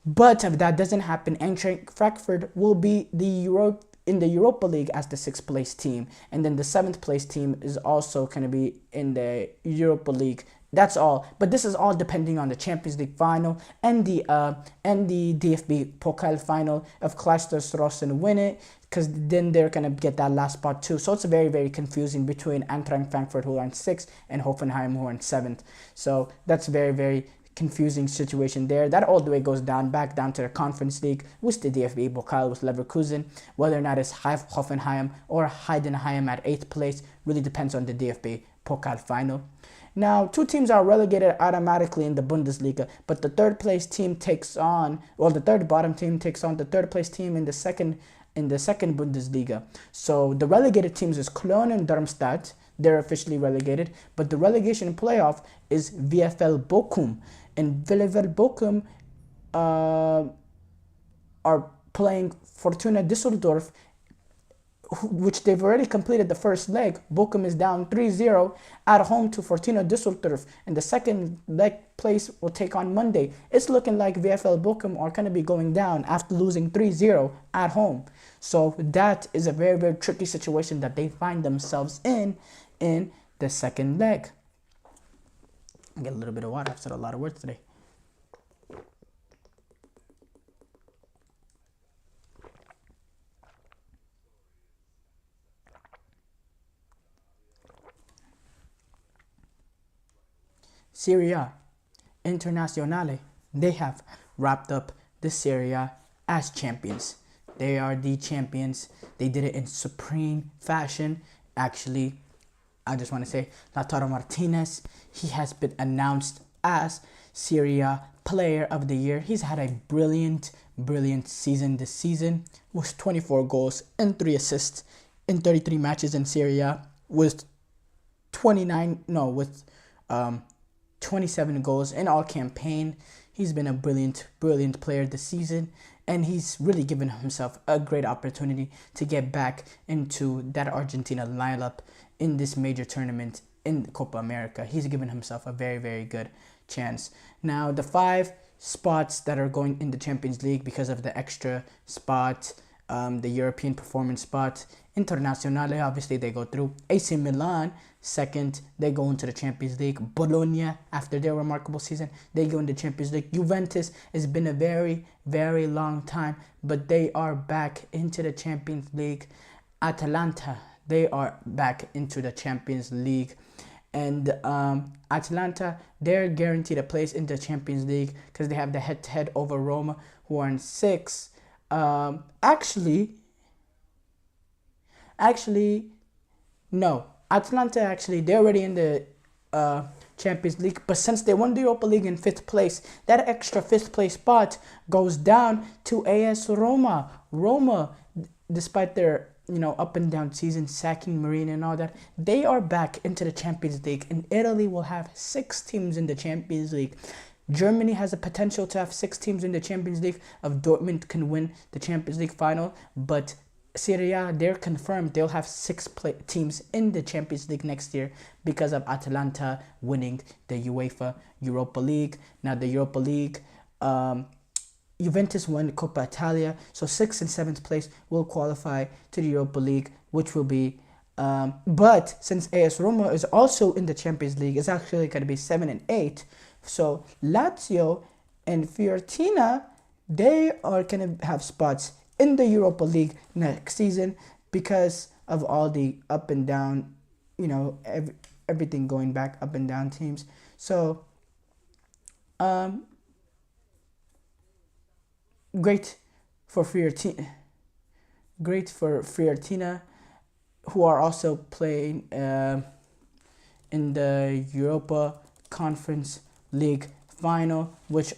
But if that doesn't happen, Eintracht Frankfurt will be in the Europa League as the 6th place team, and then the 7th place team is also going to be in the Europa League. That's all. But this is all depending on the Champions League final and the DFB Pokal final. If Kaiserslautern win it, because then they're going to get that last spot too. So it's very, very confusing between Eintracht Frankfurt, who are in 6th, and Hoffenheim, who are in 7th. So that's very, very confusing situation there. That all the way goes back down to the Conference League with the DFB Pokal with Leverkusen. Whether or not it's Hoffenheim or Heidenheim at 8th place really depends on the DFB Pokal final. Now, 2 teams are relegated automatically in the Bundesliga, but the 3rd place team the 3rd bottom team takes on the 3rd place team in the second Bundesliga. So the relegated teams is Cologne and Darmstadt. They're officially relegated, but the relegation playoff is VfL Bochum, and VfL Bochum are playing Fortuna Düsseldorf which they've already completed the first leg. Bochum is down 3-0 at home to Fortuna Düsseldorf, and the second leg place will take on Monday. It's looking like VfL Bochum are going to be going down after losing 3-0 at home. So that is a very, very tricky situation that they find themselves in the second leg. Get a little bit of water. I've said a lot of words today. Serie A Internazionale, they have wrapped up the Serie A as champions. They are the champions. They did it in supreme fashion. Actually, I just want to say, Lautaro Martinez, he has been announced as Serie A Player of the Year. He's had a brilliant season this season with 24 goals and 3 assists in 33 matches in Serie A, with 27 goals in all campaign. He's been a brilliant player this season, and he's really given himself a great opportunity to get back into that Argentina lineup in this major tournament in Copa America. He's given himself a very, very good chance. Now, the 5 spots that are going in the Champions League because of the extra spot, the European performance spot, Internazionale, obviously they go through. AC Milan, second, they go into the Champions League. Bologna, after their remarkable season, they go into the Champions League. Juventus, has been a very, very long time, but they are back into the Champions League. Atalanta, they are back into the Champions League. And Atalanta, they're guaranteed a place in the Champions League because they have the head-to-head over Roma, who are in 6th. No. Atalanta, they're already in the Champions League, but since they won the Europa League in 5th place, that extra 5th place spot goes down to AS Roma. Roma, despite their up and down season, sacking Marine and all that, they are back into the Champions League, and Italy will have 6 teams in the Champions League. Germany has the potential to have 6 teams in the Champions League if Dortmund can win the Champions League final, but Serie A, they're confirmed they'll have 6 teams in the Champions League next year because of Atalanta winning the UEFA Europa League. Now, the Europa League, Juventus won Coppa Italia, so 6th and 7th place will qualify to the Europa League, which will be, but since AS Roma is also in the Champions League, it's actually going to be 7 and 8. So Lazio and Fiorentina, they are going to have spots in the Europa League next season because of all the up and down, everything going back up and down teams. So, great for Fiorentina, who are also playing in the Europa Conference League final, which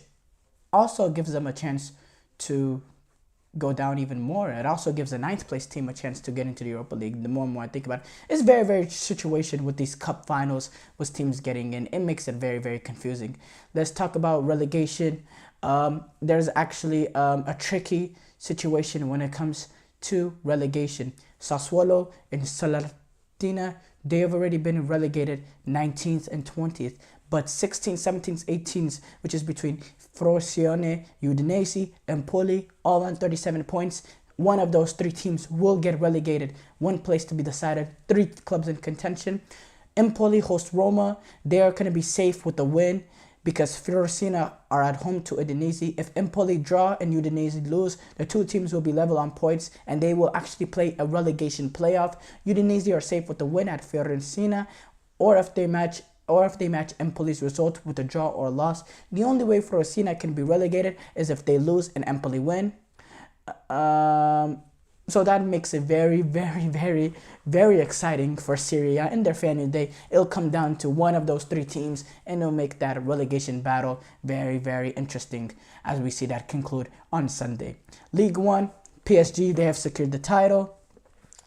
also gives them a chance to go down even more. It also gives the 9th place team a chance to get into the Europa League. The more and more I think about it, it's very, very situation with these cup finals with teams getting in. It makes it very, very confusing. Let's talk about relegation. There's actually a tricky situation when it comes to relegation. Sassuolo and Salernitana, they have already been relegated 19th and 20th. But 16th, 17th, 18th, which is between Frosinone, Udinese, Empoli, all on 37 points. One of those 3 teams will get relegated. 1 place to be decided. 3 clubs in contention. Empoli hosts Roma. They are going to be safe with the win because Fiorentina are at home to Udinese. If Empoli draw and Udinese lose, the 2 teams will be level on points and they will actually play a relegation playoff. Udinese are safe with the win at Fiorentina, or if they match Empoli's result with a draw or a loss. The only way Fiorentina can be relegated is if they lose and Empoli win. So that makes it very, very, very, very exciting for Serie A in their final day. It'll come down to one of those 3 teams, and it'll make that relegation battle very, very interesting as we see that conclude on Sunday. League 1, PSG, they have secured the title.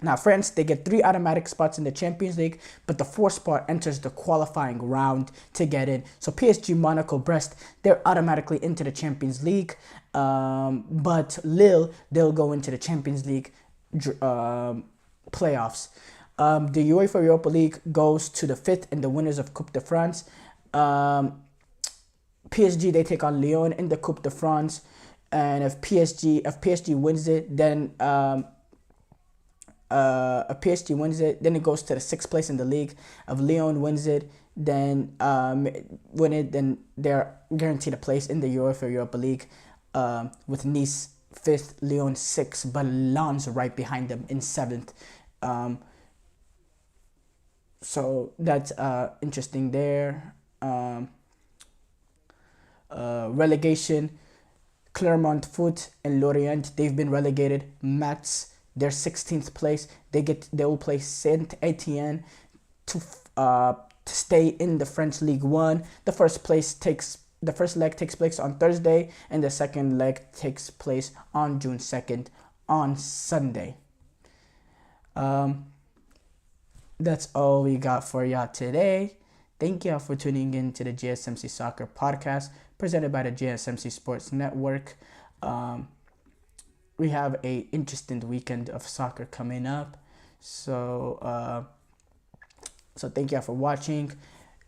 Now, France, they get 3 automatic spots in the Champions League, but the 4th spot enters the qualifying round to get in. So PSG, Monaco, Brest, they're automatically into the Champions League. But Lille, they'll go into the Champions League playoffs. The UEFA Europa League goes to the 5th and the winners of Coupe de France. PSG, they take on Lyon in the Coupe de France, and if PSG wins it, then it goes to the 6th place in the league. If Lyon wins it, then then they're guaranteed a place in the UEFA Europa League, with Nice 5th, Lyon 6th, but Lens right behind them in 7th. So that's interesting there. Relegation, Clermont Foot and Lorient, they've been relegated. Metz, they're 16th place. They will play Saint Etienne to stay in the French League 1. The first leg takes place on Thursday, and the second leg takes place on June 2nd on Sunday. That's all we got for y'all today. Thank y'all for tuning in to the GSMC Soccer Podcast, presented by the GSMC Sports Network. We have a interesting weekend of soccer coming up. So thank y'all for watching.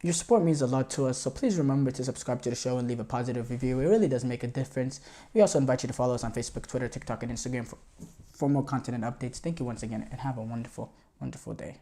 Your support means a lot to us, so please remember to subscribe to the show and leave a positive review. It really does make a difference. We also invite you to follow us on Facebook, Twitter, TikTok, and Instagram for more content and updates. Thank you once again, and have a wonderful, wonderful day.